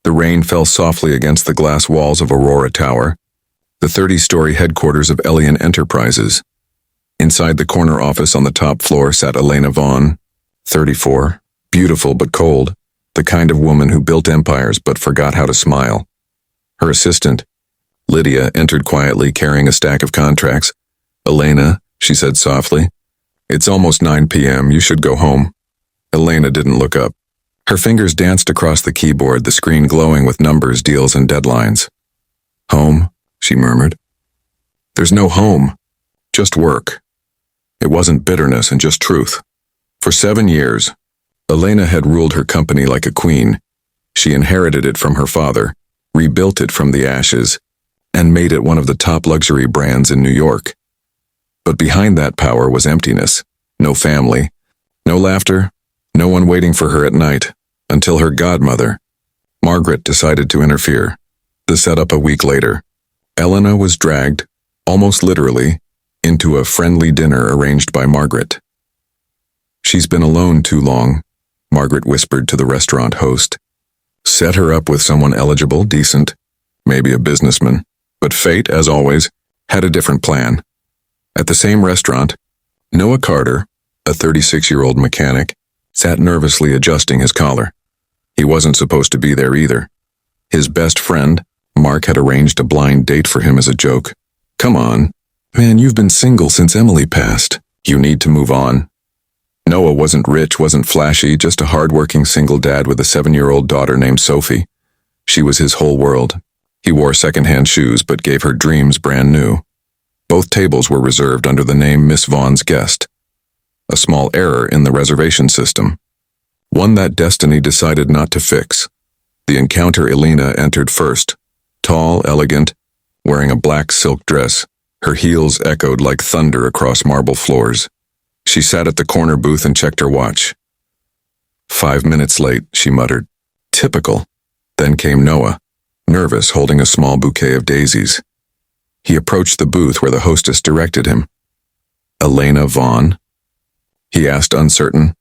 The rain fell softly against the glass walls of Aurora Tower, the 30-story headquarters of Elian Enterprises. Inside the corner office on the top floor sat Elena Vaughn, 34, beautiful but cold, the kind of woman who built empires but forgot how to smile. Her assistant, Lydia, entered quietly carrying a stack of contracts. "Elena," she said softly, "it's almost 9 p.m. You should go home." Elena didn't look up. Her fingers danced across the keyboard, the screen glowing with numbers, deals, and deadlines. "Home," she murmured. "There's no home, just work." It wasn't bitterness and just truth. For 7 years, Elena had ruled her company like a queen. She inherited it from her father, rebuilt it from the ashes, and made it one of the top luxury brands in New York. But behind that power was emptiness. No family, no laughter, no one waiting for her at night, until her godmother, Margaret, decided to interfere. The setup a week later. Elena was dragged, almost literally, into a friendly dinner arranged by Margaret. "She's been alone too long," Margaret whispered to the restaurant host. "Set her up with someone eligible, decent, maybe a businessman." But fate, as always, had a different plan. At the same restaurant, Noah Carter, a 36-year-old mechanic, sat nervously adjusting his collar. He wasn't supposed to be there either. His best friend, Mark, had arranged a blind date for him as a joke. "Come on, man, you've been single since Emily passed. You need to move on." Noah wasn't rich, wasn't flashy, just a hard-working single dad with a 7-year-old daughter named Sophie. She was his whole world. He wore second-hand shoes but gave her dreams brand new. Both tables were reserved under the name Miss Vaughn's Guest. A small error in the reservation system. One that destiny decided not to fix. The encounter Elena entered first. Tall, elegant, wearing a black silk dress. Her heels echoed like thunder across marble floors. She sat at the corner booth and checked her watch. 5 minutes late, she muttered. Typical. Then came Noah, nervous, holding a small bouquet of daisies. He approached the booth where the hostess directed him. "Elena Vaughn?" he asked, uncertain.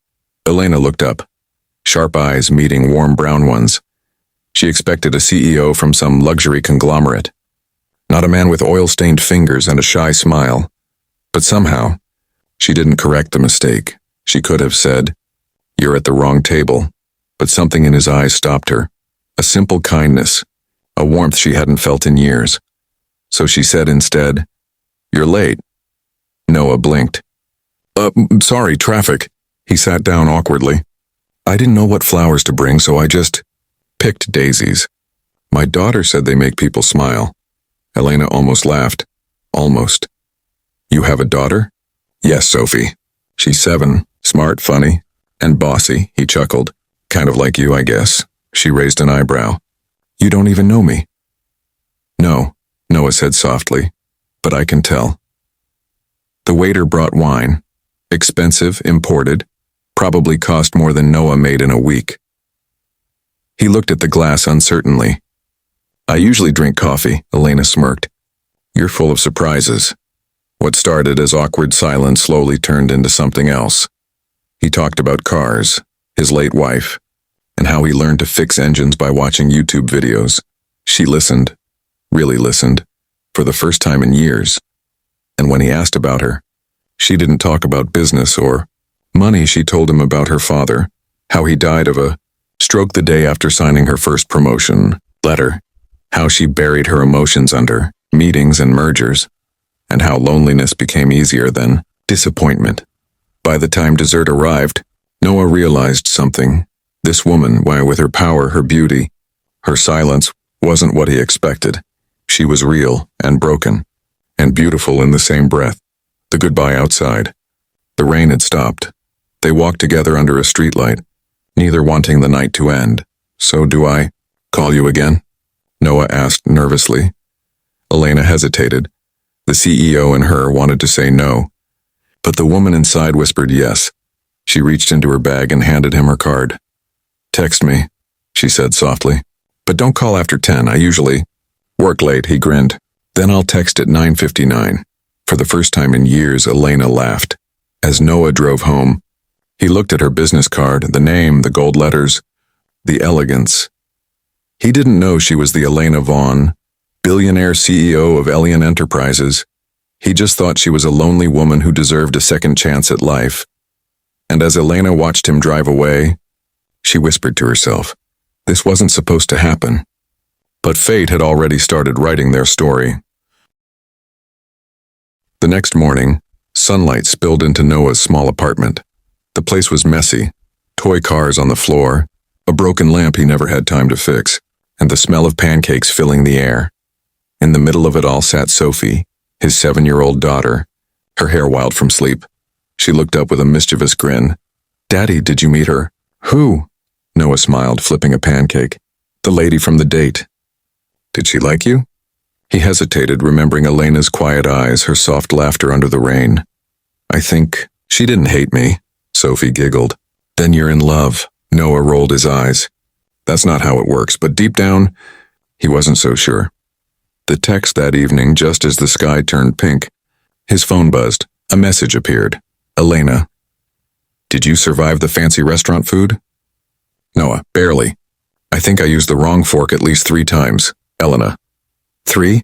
Elena looked up, sharp eyes meeting warm brown ones. She expected a CEO from some luxury conglomerate. Not a man with oil-stained fingers and a shy smile. But somehow, she didn't correct the mistake. She could have said, "You're at the wrong table," but something in his eyes stopped her. A simple kindness, a warmth she hadn't felt in years. So she said instead, "You're late." Noah blinked. Sorry, traffic." He sat down awkwardly. "I didn't know what flowers to bring, so I just picked daisies. My daughter said they make people smile." Elena almost laughed. Almost. "You have a daughter?" "Yes, Sophie. She's 7, smart, funny, and bossy," he chuckled. "Kind of like you, I guess." She raised an eyebrow. "You don't even know me." "No," Noah said softly, "but I can tell." The waiter brought wine. Expensive, imported, probably cost more than Noah made in a week. He looked at the glass uncertainly. "I usually drink coffee," Elena smirked. "You're full of surprises." What started as awkward silence slowly turned into something else. He talked about cars, his late wife, and how he learned to fix engines by watching YouTube videos. She listened, really listened, for the first time in years. And when he asked about her, she didn't talk about business or money. She told him about her father, how he died of a stroke the day after signing her first promotion letter, how she buried her emotions under meetings and mergers, and how loneliness became easier than disappointment. By the time dessert arrived, Noah realized something. This woman, why, with her power, her beauty, her silence, wasn't what he expected. She was real and broken, and beautiful in the same breath. The goodbye outside. The rain had stopped. They walked together under a streetlight, neither wanting the night to end. "So do I call you again?" Noah asked nervously. Elena hesitated. The CEO in her wanted to say no, but the woman inside whispered yes. She reached into her bag and handed him her card. "Text me," she said softly. "But don't call after 10, I usually work late," he grinned. "Then I'll text at 9:59. For the first time in years, Elena laughed. As Noah drove home, he looked at her business card, the name, the gold letters, the elegance. He didn't know she was the Elena Vaughn, billionaire CEO of Alien Enterprises. He just thought she was a lonely woman who deserved a second chance at life. And as Elena watched him drive away, she whispered to herself, this wasn't supposed to happen. But fate had already started writing their story. The next morning, sunlight spilled into Noah's small apartment. The place was messy, toy cars on the floor, a broken lamp he never had time to fix, and the smell of pancakes filling the air. In the middle of it all sat Sophie, his 7-year-old daughter, her hair wild from sleep. She looked up with a mischievous grin. Daddy, did you meet her? Who? Noah smiled, flipping a pancake. The lady from the date. Did she like you? He hesitated, remembering Elena's quiet eyes, her soft laughter under the rain. I think she didn't hate me, Sophie giggled. Then you're in love. Noah rolled his eyes. That's not how it works, but deep down, he wasn't so sure. The text that evening, just as the sky turned pink, his phone buzzed. A message appeared. Elena. Did you survive the fancy restaurant food? Noah, barely. I think I used the wrong fork at least 3 times. Elena. 3?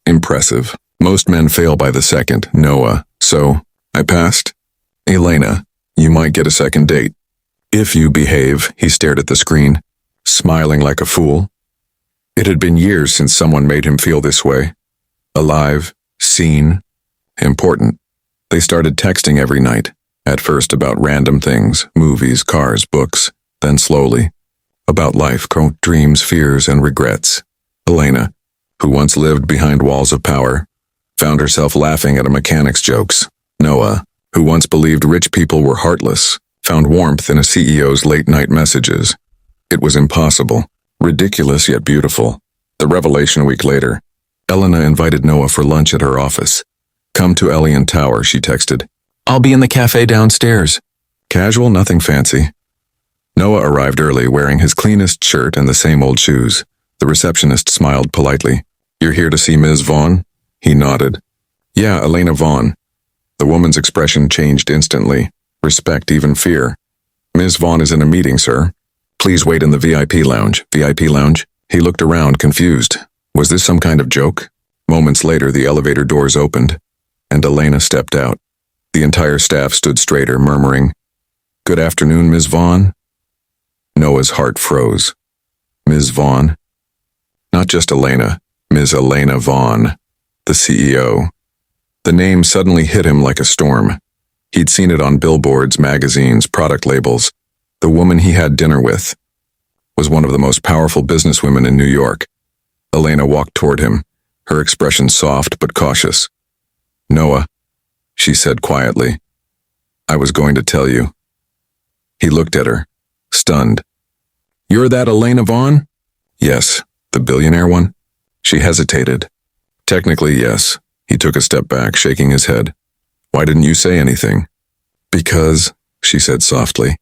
Impressive. Most men fail by the second. Noah. So, I passed? Elena, you might get a second date. If you behave, he stared at the screen, smiling like a fool. It had been years since someone made him feel this way. Alive, seen, important. They started texting every night, at first about random things, movies, cars, books, then slowly, about life, dreams, fears, and regrets. Elena, who once lived behind walls of power, found herself laughing at a mechanic's jokes. Noah, who once believed rich people were heartless, found warmth in a CEO's late-night messages. It was impossible, ridiculous yet beautiful. The revelation a week later. Elena invited Noah for lunch at her office. Come to Alien Tower, she texted. I'll be in the cafe downstairs. Casual, nothing fancy. Noah arrived early, wearing his cleanest shirt and the same old shoes. The receptionist smiled politely. You're here to see Ms. Vaughn? He nodded. Yeah, Elena Vaughn. The woman's expression changed instantly. Respect, even fear. Ms. Vaughn is in a meeting, sir. Please wait in the VIP lounge. VIP lounge? He looked around, confused. Was this some kind of joke? Moments later, the elevator doors opened, and Elena stepped out. The entire staff stood straighter, murmuring, Good afternoon, Ms. Vaughn. Noah's heart froze. Ms. Vaughn? Not just Elena, Ms. Elena Vaughn, the CEO. The name suddenly hit him like a storm. He'd seen it on billboards, magazines, product labels. The woman he had dinner with was one of the most powerful businesswomen in New York. Elena walked toward him, her expression soft but cautious. Noah, she said quietly, I was going to tell you. He looked at her, stunned. You're that Elena Vaughn? Yes. The billionaire one? She hesitated. Technically, yes. He took a step back, shaking his head. Why didn't you say anything? Because, she said softly,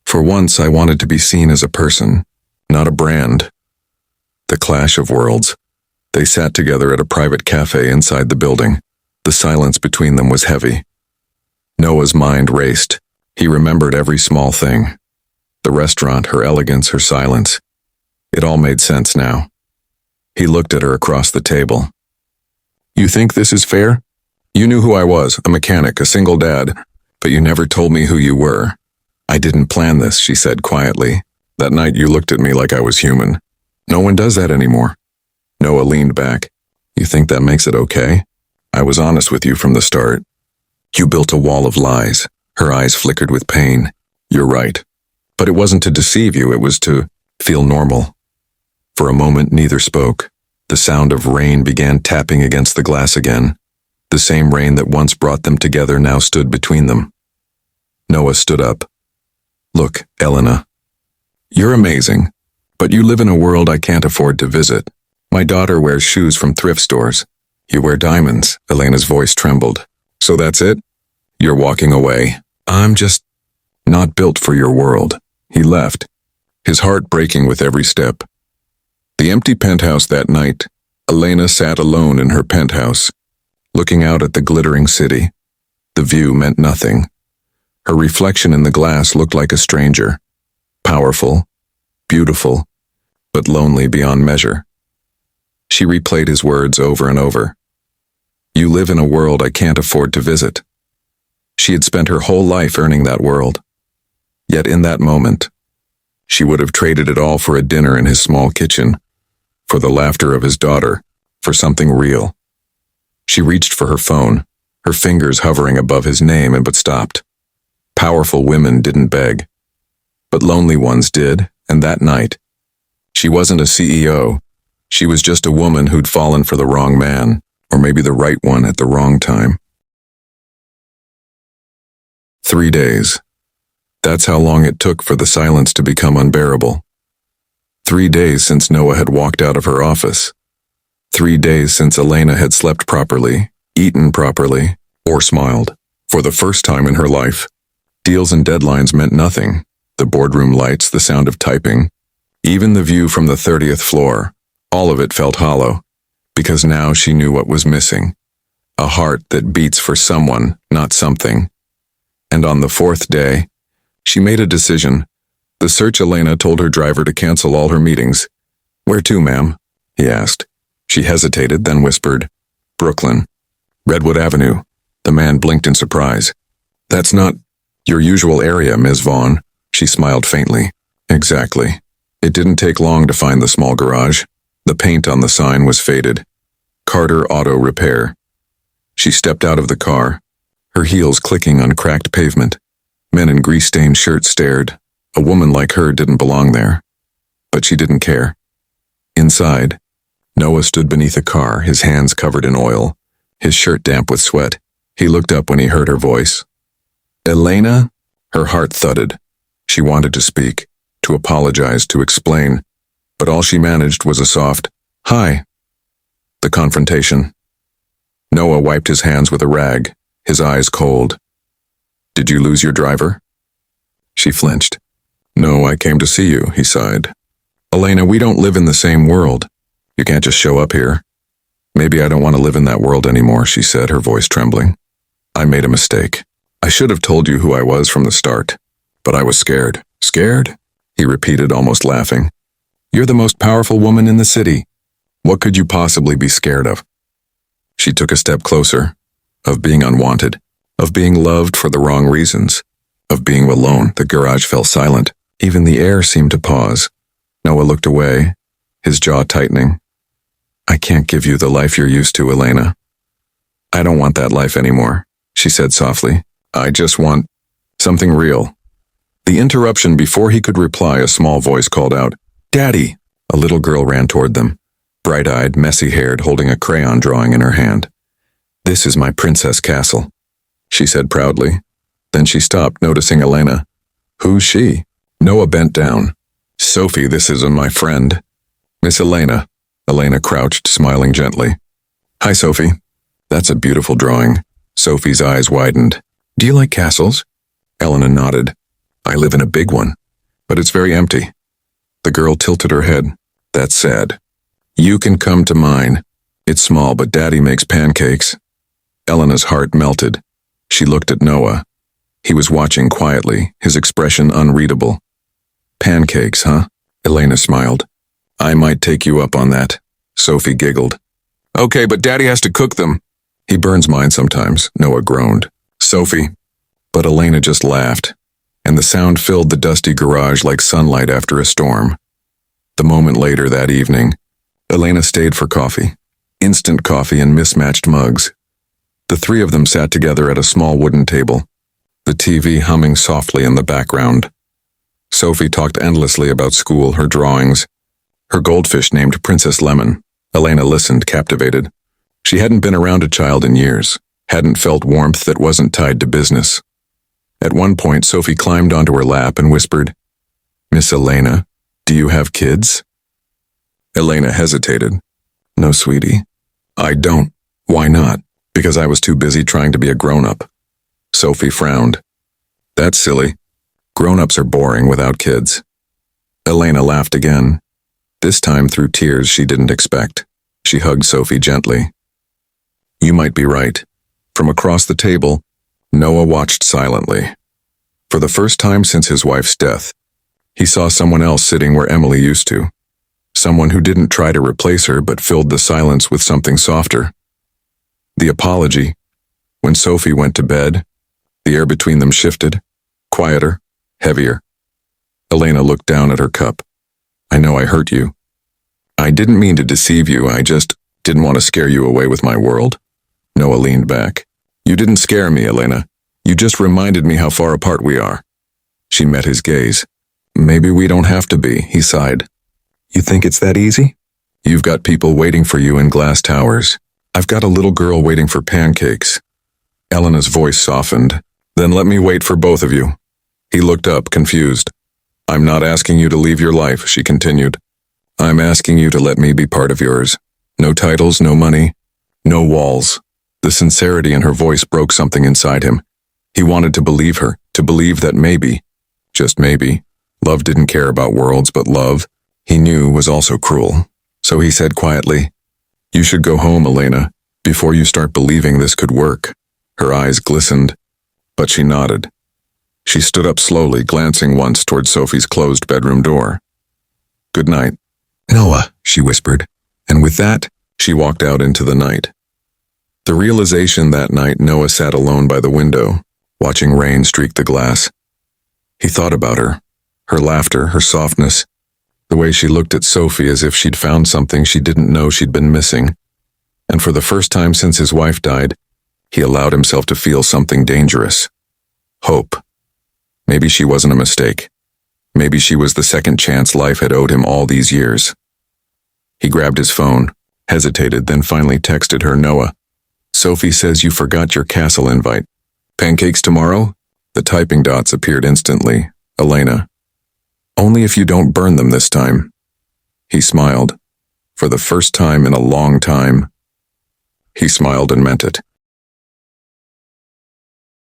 for once I wanted to be seen as a person, not a brand. The clash of worlds. They sat together at a private cafe inside the building. The silence between them was heavy. Noah's mind raced. He remembered every small thing. The restaurant, her elegance, her silence. It all made sense now. He looked at her across the table. You think this is fair? You knew who I was, a mechanic, a single dad, but you never told me who you were. I didn't plan this, she said quietly. That night you looked at me like I was human. No one does that anymore. Noah leaned back. You think that makes it okay? I was honest with you from the start. You built a wall of lies. Her eyes flickered with pain. You're right. But it wasn't to deceive you, it was to feel normal. For a moment, neither spoke. The sound of rain began tapping against the glass again. The same rain that once brought them together now stood between them. Noah stood up. Look, Elena. You're amazing, but you live in a world I can't afford to visit. My daughter wears shoes from thrift stores. You wear diamonds. Elena's voice trembled. So that's it? You're walking away. I'm just not built for your world. He left, his heart breaking with every step. The empty penthouse that night, Elena sat alone in her penthouse, looking out at the glittering city. The view meant nothing. Her reflection in the glass looked like a stranger. Powerful, beautiful, but lonely beyond measure. She replayed his words over and over. You live in a world I can't afford to visit. She had spent her whole life earning that world. Yet in that moment, she would have traded it all for a dinner in his small kitchen, for the laughter of his daughter, for something real. She reached for her phone, her fingers hovering above his name, but stopped. Powerful women didn't beg, but lonely ones did, and that night, she wasn't a CEO. She was just a woman who'd fallen for the wrong man, or maybe the right one at the wrong time. 3 days. That's how long it took for the silence to become unbearable. 3 days since Noah had walked out of her office. 3 days since Elena had slept properly, eaten properly, or smiled. For the first time in her life, deals and deadlines meant nothing. The boardroom lights, the sound of typing, even the view from the 30th floor, all of it felt hollow, because now she knew what was missing. A heart that beats for someone, not something. And on the 4th day, she made a decision. The search Elena told her driver to cancel all her meetings. Where to, ma'am? He asked. She hesitated, then whispered, Brooklyn. Redwood Avenue. The man blinked in surprise. That's not your usual area, Ms. Vaughn. She smiled faintly. Exactly. It didn't take long to find the small garage. The paint on the sign was faded. Carter Auto Repair. She stepped out of the car, her heels clicking on cracked pavement. Men in grease-stained shirts stared. A woman like her didn't belong there. But she didn't care. Inside, Noah stood beneath a car, his hands covered in oil, his shirt damp with sweat. He looked up when he heard her voice. Elena? Her heart thudded. She wanted to speak, to apologize, to explain, but all she managed was a soft, hi. The confrontation. Noah wiped his hands with a rag, his eyes cold. Did you lose your driver? She flinched. No, I came to see you, he sighed. Elena, we don't live in the same world. You can't just show up here. Maybe I don't want to live in that world anymore, she said, her voice trembling. I made a mistake. I should have told you who I was from the start, but I was scared. Scared? He repeated, almost laughing. You're the most powerful woman in the city. What could you possibly be scared of? She took a step closer, of being unwanted, of being loved for the wrong reasons, of being alone. The garage fell silent. Even the air seemed to pause. Noah looked away, his jaw tightening. I can't give you the life you're used to, Elena. I don't want that life anymore, she said softly. I just want something real. The interruption before he could reply, a small voice called out, Daddy! A little girl ran toward them, bright-eyed, messy-haired, holding a crayon drawing in her hand. This is my princess castle, she said proudly. Then she stopped, noticing Elena. Who's she? Noah bent down. Sophie, this is my friend. Miss Elena. Elena crouched, smiling gently. Hi, Sophie. That's a beautiful drawing. Sophie's eyes widened. Do you like castles? Elena nodded. I live in a big one, but it's very empty. The girl tilted her head. That's sad. You can come to mine. It's small, but Daddy makes pancakes. Elena's heart melted. She looked at Noah. He was watching quietly, his expression unreadable. Pancakes, huh? Elena smiled. I might take you up on that. Sophie giggled. Okay, but Daddy has to cook them. He burns mine sometimes, Noah groaned. Sophie. But Elena just laughed, and the sound filled the dusty garage like sunlight after a storm. The moment later that evening, Elena stayed for coffee. Instant coffee in mismatched mugs. The three of them sat together at a small wooden table, the TV humming softly in the background. Sophie talked endlessly about school, her drawings, her goldfish named Princess Lemon. Elena listened, captivated. She hadn't been around a child in years, hadn't felt warmth that wasn't tied to business. At one point, Sophie climbed onto her lap and whispered, Miss Elena, do you have kids? Elena hesitated. No, sweetie. I don't. Why not? Because I was too busy trying to be a grown-up. Sophie frowned. That's silly. Grown-ups are boring without kids. Elena laughed again, this time through tears she didn't expect. She hugged Sophie gently. You might be right. From across the table, Noah watched silently. For the first time since his wife's death, he saw someone else sitting where Emily used to. Someone who didn't try to replace her but filled the silence with something softer. The apology. When Sophie went to bed, the air between them shifted, quieter, heavier. Elena looked down at her cup. I know I hurt you. I didn't mean to deceive you, I just didn't want to scare you away with my world. Noah leaned back. You didn't scare me, Elena. You just reminded me how far apart we are. She met his gaze. Maybe we don't have to be, he sighed. You think it's that easy? You've got people waiting for you in glass towers. I've got a little girl waiting for pancakes. Elena's voice softened. Then let me wait for both of you. He looked up, confused. I'm not asking you to leave your life, she continued. I'm asking you to let me be part of yours. No titles, no money, no walls. The sincerity in her voice broke something inside him. He wanted to believe her, to believe that maybe, just maybe, love didn't care about worlds, but love, he knew, was also cruel. So he said quietly, You should go home, Elena, before you start believing this could work. Her eyes glistened, but she nodded. She stood up slowly, glancing once toward Sophie's closed bedroom door. Good night. Noah, she whispered, and with that, she walked out into the night. The realization that night Noah sat alone by the window, watching rain streak the glass. He thought about her laughter, her softness, the way she looked at Sophie as if she'd found something she didn't know she'd been missing. And for the first time since his wife died, he allowed himself to feel something dangerous. Hope. Maybe she wasn't a mistake. Maybe she was the second chance life had owed him all these years. He grabbed his phone, hesitated, then finally texted her, Noah. Sophie says you forgot your castle invite. Pancakes tomorrow? The typing dots appeared instantly. Elena. Only if you don't burn them this time. He smiled. For the first time in a long time. He smiled and meant it.